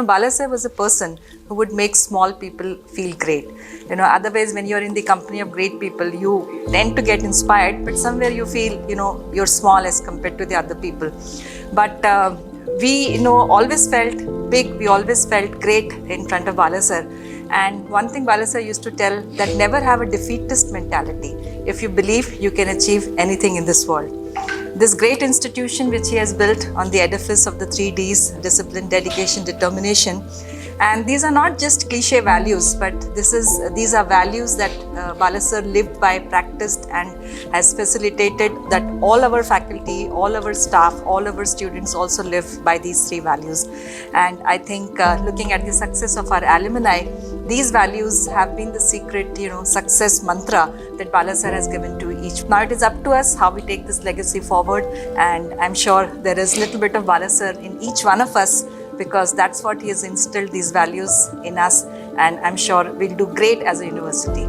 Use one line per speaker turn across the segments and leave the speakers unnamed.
Bala Sir was a person who would make small people feel great. Otherwise, when you're in the company of great people, you tend to get inspired, but somewhere you feel, you're small as compared to the other people. But we, always felt big, we always felt great in front of Bala Sir. And one thing Bala Sir used to tell, that never have a defeatist mentality. If you believe, you can achieve anything in this world. This great institution which he has built on the edifice of the 3Ds, discipline, dedication, determination. And these are not just cliche values, but these are values that Bala Sir lived by, practiced, and has facilitated that all our faculty, all our staff, all our students also live by these three values. And I think looking at the success of our alumni, these values have been the secret, success mantra that Bala Sir has given to each. Now it is up to us how we take this legacy forward, and I'm sure there is a little bit of Bala Sir in each one of us, because that's what he has instilled, these values in us, and I'm sure we'll do great as a university.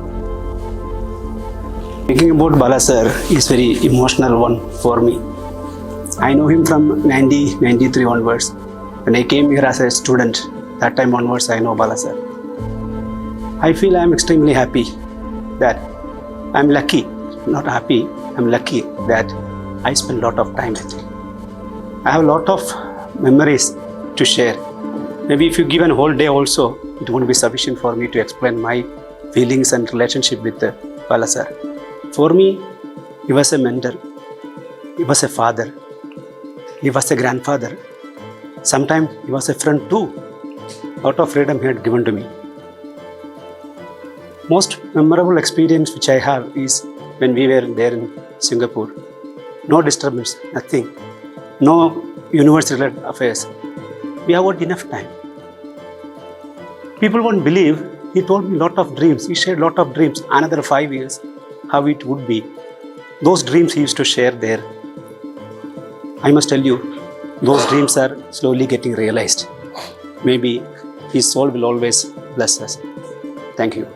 Speaking about Bala Sir is very emotional one for me. I know him from 93 onwards. When I came here as a student, that time onwards I know Bala Sir. I feel I am extremely happy that I'm lucky, not happy, I'm lucky that I spend a lot of time with him. I have a lot of memories to share. Maybe if you give a whole day also, it won't be sufficient for me to explain my feelings and relationship with Bala Sir. For me, he was a mentor, he was a father, he was a grandfather. Sometimes he was a friend too. A lot of freedom he had given to me. Most memorable experience which I have is when we were there in Singapore. No disturbance, nothing, no university-related affairs. We have got enough time. People won't believe, he told me a lot of dreams. He shared a lot of dreams. Another 5 years, how it would be. Those dreams he used to share there. I must tell you, those dreams are slowly getting realized. Maybe his soul will always bless us. Thank you.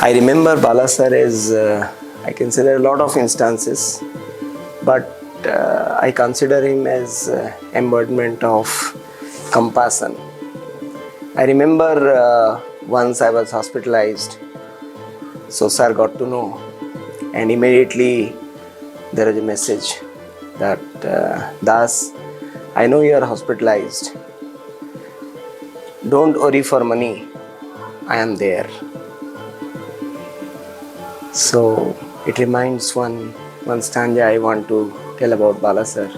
I remember Bala Sir as, I consider a lot of instances, but I consider him as embodiment of compassion. I remember once I was hospitalized, so Sir got to know, and immediately there was a message that Das, I know you are hospitalized. Don't worry for money, I am there. So it reminds one stanza I want to tell about Bala Sir.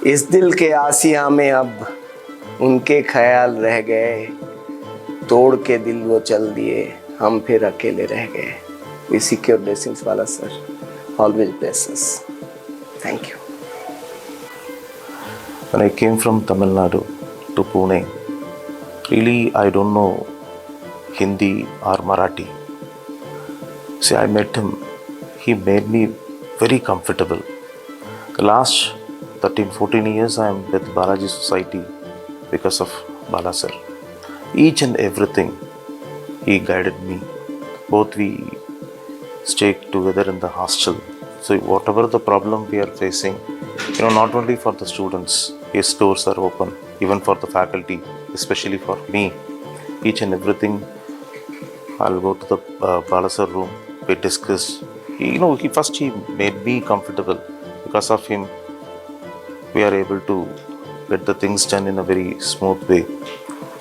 इस दिल के आसिया में अब उनके ख्याल रह गए, तोड़ के दिल वो चल दिए, हम फिर अकेले रह गए. We seek your blessings, Bala Sir. Always bless us. Thank you.
When I came from Tamil Nadu to Pune, really I don't know Hindi or Marathi. See, I met him. He made me very comfortable. The last 13-14 years I am with Balaji Society because of Bala Sir. Each and everything he guided me. Both we stayed together in the hostel. So whatever the problem we are facing, not only for the students, his doors are open, even for the faculty, especially for me. Each and everything, I'll go to the Bala Sir room. We discussed. He made me comfortable. Because of him, we are able to get the things done in a very smooth way.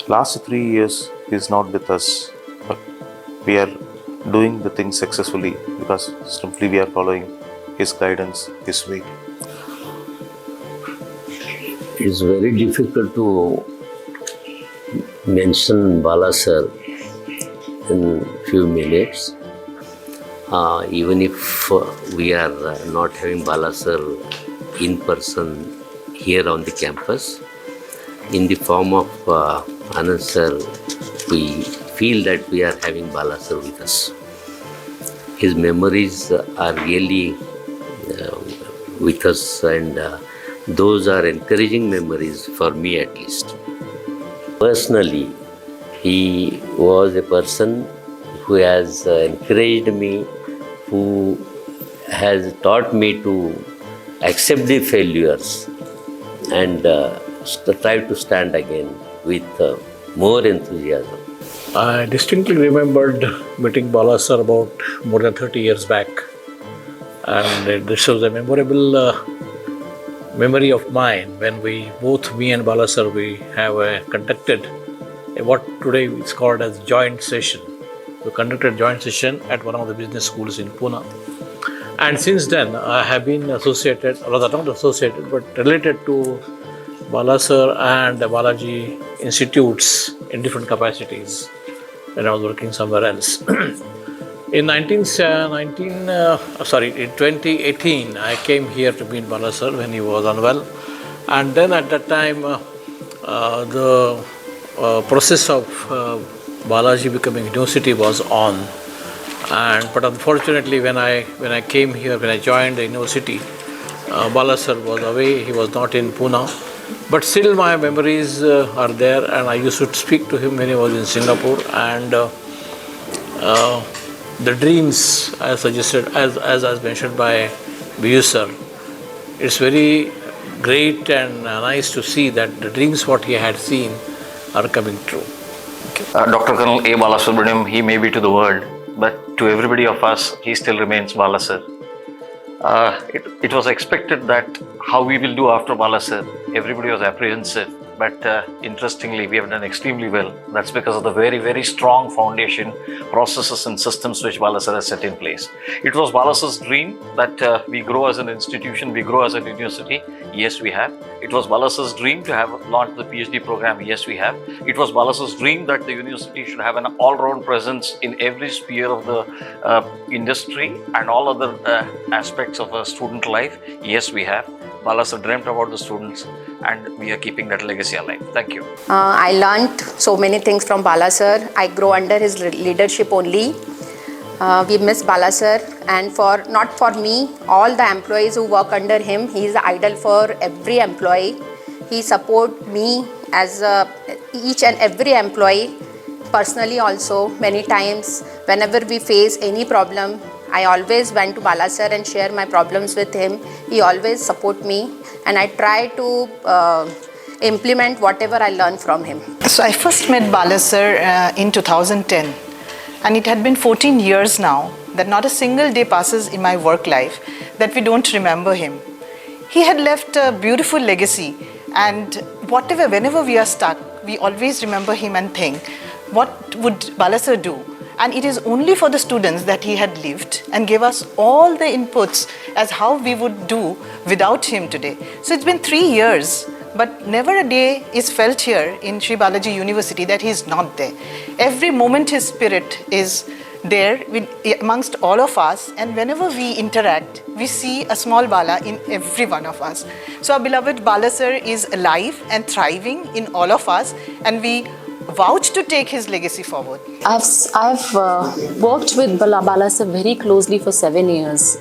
Last 3 years, he is not with us, but we are doing the things successfully because simply we are following his guidance, his way.
It's very difficult to mention Bala Sir in few minutes. Even if we are not having Bala Sir in person here on the campus, in the form of Anand Sir, we feel that we are having Bala Sir with us. His memories are really with us, and those are encouraging memories for me at least. Personally, he was a person who has encouraged me, who has taught me to accept the failures and try to stand again with more enthusiasm.
I distinctly remembered meeting Bala Sir about more than 30 years back. And this was a memorable memory of mine when me and Bala Sir, we have conducted what today is called as joint session. We conducted joint session at one of the business schools in Pune. And since then, I have been associated, rather not associated, but related to Bala Sir and the Balaji Institutes in different capacities when I was working somewhere else. In 2018, I came here to meet Bala Sir when he was unwell. And then at that time, the process of Balaji becoming university was on. But unfortunately, when I came here, when I joined the university, Bala Sir was away. He was not in Pune. But still, my memories are there, and I used to speak to him when he was in Singapore. And the dreams, as suggested, as mentioned by B.U. Sir, it's very great and nice to see that the dreams what he had seen are coming true.
Dr. Colonel A. Balasubramaniam, he may be to the world, but to everybody of us, he still remains Bala Sir. It was expected that how we will do after Bala Sir, everybody was apprehensive, but interestingly, we have done extremely well. That's because of the very, very strong foundation, processes and systems which Bala Sir has set in place. It was Bala Sir's dream that we grow as an institution, we grow as a university. Yes, we have. It was Bala Sir's dream to have launched the PhD program. Yes, we have. It was Bala Sir's dream that the university should have an all-round presence in every sphere of the industry and all other aspects of a student life. Yes, we have. Bala Sir dreamt about the students, and we are keeping that legacy alive. Thank you.
I learned so many things from Bala Sir. I grow under his leadership only. We miss Bala Sir, and not for me, all the employees who work under him, he is the idol for every employee. He supports me as each and every employee, personally also. Many times, whenever we face any problem, I always went to Bala Sir and share my problems with him. He always support me, and I try to implement whatever I learn from him.
So I first met Bala Sir in 2010, and it had been 14 years now that not a single day passes in my work life that we don't remember him. He had left a beautiful legacy, and whenever we are stuck, we always remember him and think, what would Bala Sir do? And it is only for the students that he had lived and gave us all the inputs as how we would do without him today. So it's been 3 years, but never a day is felt here in Sri Balaji University that he is not there. Every moment his spirit is there amongst all of us, and whenever we interact, we see a small Bala in every one of us. So our beloved Bala Sir is alive and thriving in all of us, and we vouch to take his legacy forward.
I've worked with Bala Sir very closely for 7 years,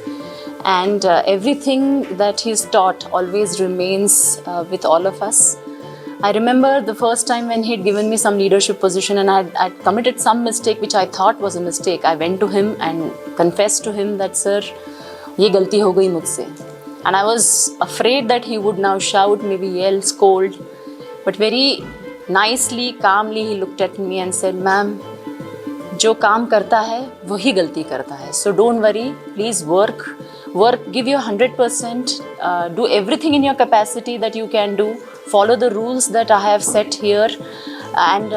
and everything that he's taught always remains with all of us. I remember the first time when he'd given me some leadership position and I'd committed some mistake which I thought was a mistake. I went to him and confessed to him that, sir, ye galti ho gayi mujhse. And I was afraid that he would now shout, maybe yell, scold, but very nicely, calmly, he looked at me and said, ma'am, जो काम करता है वही गलती करता है. So don't worry, please work, give your 100%, do everything in your capacity that you can do, follow the rules that I have set here, and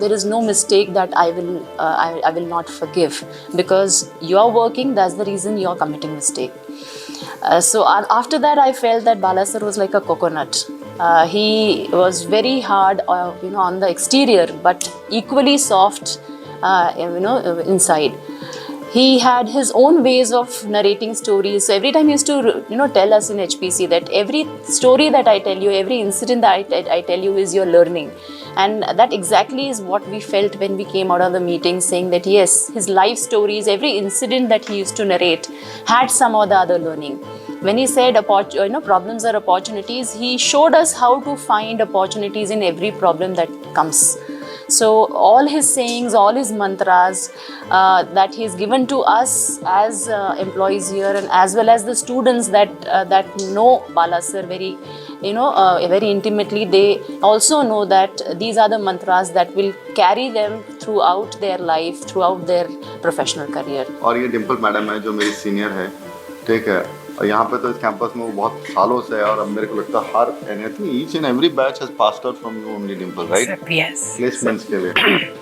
there is no mistake that I will not forgive, because you are working, that's the reason you are committing mistake. So after that, I felt that Bala Sir was like a coconut. He was very hard, on the exterior, but equally soft, inside. He had his own ways of narrating stories. So every time he used to, tell us in HPC that every story that I tell you, every incident that I tell you is your learning. And that exactly is what we felt when we came out of the meeting, saying that yes, his life stories, every incident that he used to narrate had some or the other learning. When he said, problems are opportunities, he showed us how to find opportunities in every problem that comes. So all his sayings, all his mantras that he's given to us as employees here, and as well as the students that know Bala Sir very, very intimately, they also know that these are the mantras that will carry them throughout their life, throughout their professional career.
और ये Dimple madam है जो मेरी senior है, ठीक है, और यहाँ पे तो इस कैंपस में वो बहुत सालों से है, और अब मेरे को लगता है हर anything each and every batch has passed out from you only Dimple, right?
Yes,
placements के लिए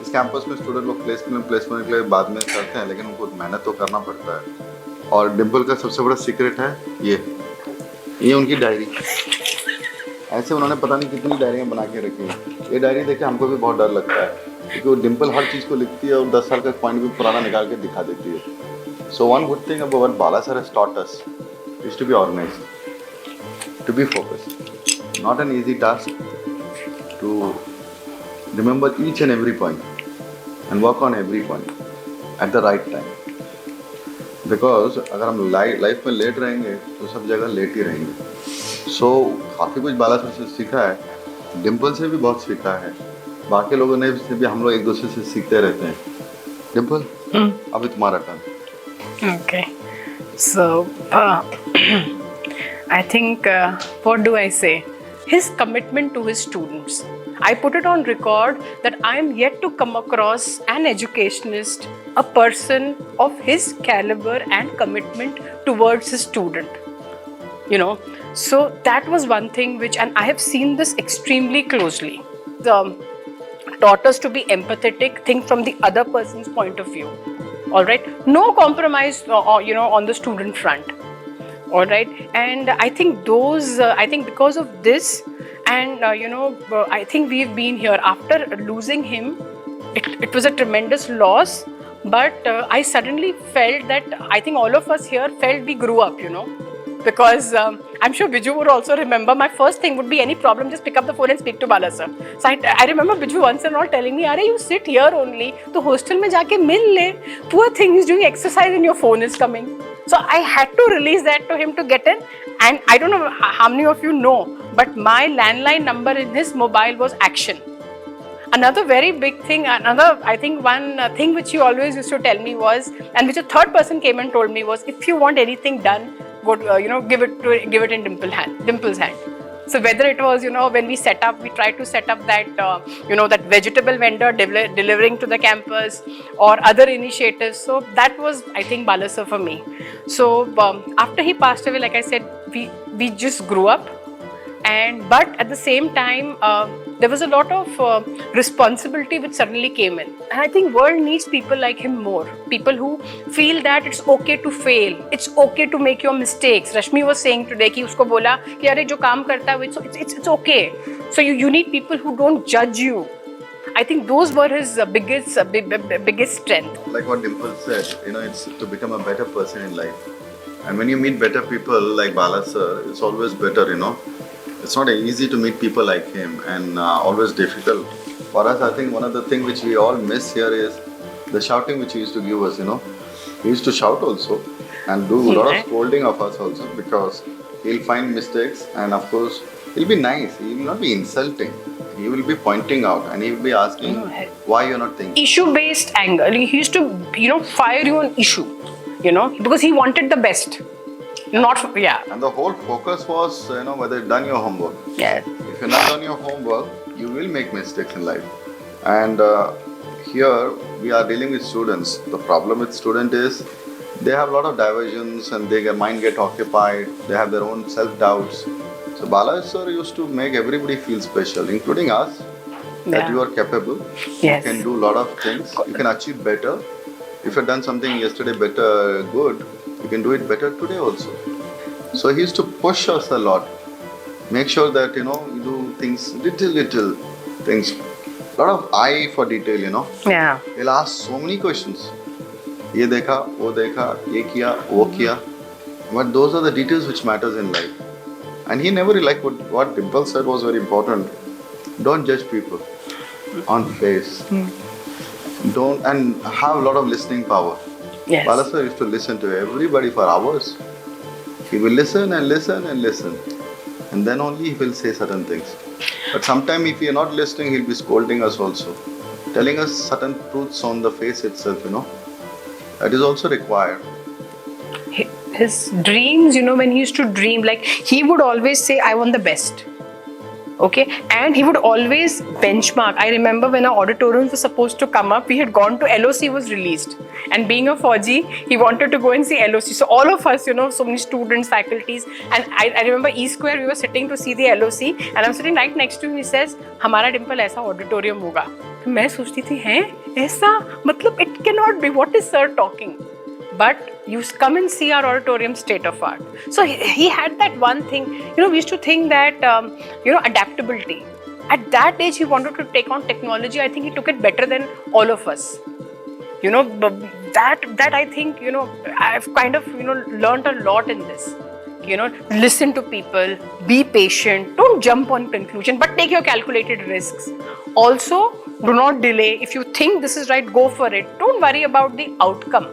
इस कैंपस में स्टूडेंट लोग प्लेसमेंट के लिए बाद में करते हैं, लेकिन उनको मेहनत तो करना पड़ता है। और डिम्पल का सबसे बड़ा सीक्रेट है ये उनकी डायरी। ऐसे उन्होंने पता नहीं कितनी डायरियाँ बना के रखी हैं। ये डायरी देख के हमको भी बहुत डर लगता है, क्योंकि वो डिम्पल हर चीज़ को लिखती है और 10 साल का पॉइंट भी पुराना निकाल के दिखा देती है। So one good thing about what Bala Sir has taught us is to be organized, to be focused. Not an easy task to remember each and every point and work on every point at the right time. Because अगर हम life में late रहेंगे तो सब जगह late ही रहेंगे। सो काफ़ी कुछ Bala Sir से सीखा है, डिम्पल से भी बहुत सीखा है, बाकी लोगों ने भी, हम लोग एक दूसरे से सीखते रहते हैं। डिम्पल, अभी तुम्हारा turn.
Okay, so I think, what do I say? His commitment to his students. I put it on record that I am yet to come across an educationist, a person of his caliber and commitment towards his student. So that was one thing which, and I have seen this extremely closely. Taught us to be empathetic, think from the other person's point of view. All right, no compromise, on the student front. All right, and I think because of this, and I think we've been here after losing him. It was a tremendous loss, but I suddenly felt that I think all of us here felt we grew up, because I'm sure Biju would also remember, my first thing would be any problem, just pick up the phone and speak to Bala Sir. So I remember Biju once and all telling me, "Are you sit here only, to hostel mein jaake mil le, poor thing is doing exercise and your phone is coming." So I had to release that to him to get in, and I don't know how many of you know, but my landline number in his mobile was Action. Another very big thing, I think one thing which he always used to tell me was, and which a third person came and told me was, if you want anything done, go give it in Dimple's hand. So whether it was, when we tried to set up that, that vegetable vendor delivering to the campus, or other initiatives. So that was, I think, Bala Sir for me. So after he passed away, like I said, we just grew up. But at the same time, there was a lot of responsibility which suddenly came in. And I think world needs people like him more. People who feel that it's okay to fail. It's okay to make your mistakes. Rashmi was saying today कि उसको बोला कि अरे जो काम करता है it's okay. So you need people who don't judge you. I think those were his biggest strength.
Like what Dimple said, it's to become a better person in life. And when you meet better people like Bala Sir, it's always better, It's not easy to meet people like him, and always difficult. For us, I think one of the things which we all miss here is the shouting which he used to give us, He used to shout also and do a lot of scolding of us also, because he'll find mistakes, and of course, he'll be nice. He will not be insulting. He will be pointing out, and he will be asking why you're not thinking.
Issue-based anger. He used to, fire you on issue, because he wanted the best.
And the whole focus was, whether you've done your homework.
Yeah.
If you're not done your homework, you will make mistakes in life. And here we are dealing with students. The problem with students is they have a lot of diversions, and their mind get occupied. They have their own self-doubts. So Bala Sir used to make everybody feel special, including us, that you are capable.
Yes.
You can do a lot of things. You can achieve better. If you've done something yesterday good, you can do it better today also. So he used to push us a lot. Make sure that, you do things, little things. A lot of eye for detail,
Yeah.
He'll ask so many questions. Ye dekha, wo dekha, ye kiya, wo kiya. But those are the details which matters in life. And he never, like what Dimple said was very important. Don't judge people on face. Don't, and have a lot of listening power.
Yes.
Bala Sir used to listen to everybody for hours. He will listen and listen and listen. And then only he will say certain things. But sometimes if he is not listening, he'll be scolding us also. telling us certain truths on the face itself, that is also required.
His dreams, when he used to dream, like he would always say, I want the best. Okay, and he would always benchmark. I remember when our auditorium was supposed to come up, we had gone to LOC was released, and being a Fauji, he wanted to go and see LOC. So all of us, so many students, faculties, and I remember E Square, we were sitting to see the LOC, and I'm sitting right next to him. He says, "हमारा डिम्पल ऐसा auditorium होगा." तो मैं सोचती थी, हैं ऐसा? मतलब it cannot be. What is sir talking? But you come and see our auditorium state of art. So he had that one thing, we used to think that, adaptability. At that age, he wanted to take on technology. I think he took it better than all of us. That I think, I've kind of, learned a lot in this. Listen to people, be patient, don't jump on conclusion, but take your calculated risks. Also, do not delay. If you think this is right, go for it. Don't worry about the outcome.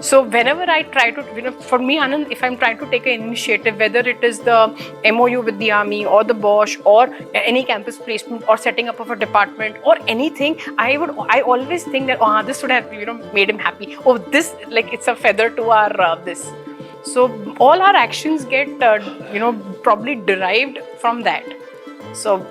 So whenever I try to, for me, Anand, if I'm trying to take an initiative, whether it is the MOU with the army or the Bosch or any campus placement or setting up of a department or anything, I always think that, this would have, made him happy. Oh, this, like it's a feather to our, this. So all our actions get, probably derived from that. So,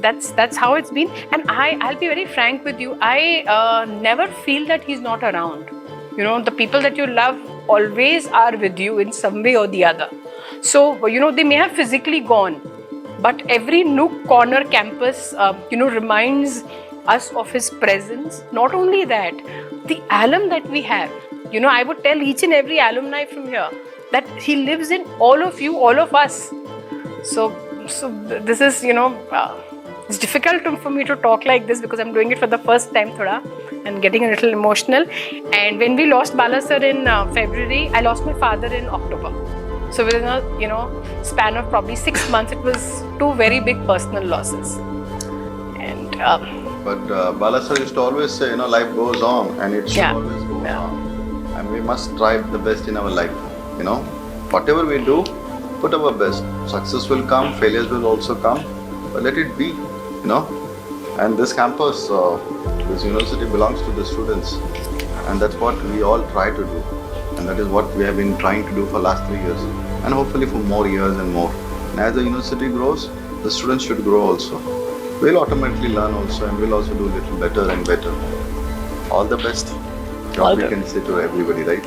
that's how it's been. And I'll be very frank with you. I never feel that he's not around. The people that you love always are with you in some way or the other. So, they may have physically gone, but every nook, corner, campus, reminds us of his presence. Not only that, the alum that we have, I would tell each and every alumni from here that he lives in all of you, all of us. So this is, it's difficult for me to talk like this because I'm doing it for the first time and getting a little emotional. And when we lost Bala Sir in February, I lost my father in October. So within a span of probably 6 months, it was two very big personal losses. And
but Bala Sir used to always say, life goes on and it should always go on. And we must strive the best in our life. Whatever we do, put our best. Success will come, failures will also come, but let it be. And this campus, this university belongs to the students, and that's what we all try to do, and that is what we have been trying to do for last 3 years, and hopefully for more years and more. And as the university grows, the students should grow also. We'll automatically learn also, and we'll also do a little better and better. All the best. What we can say to everybody, right?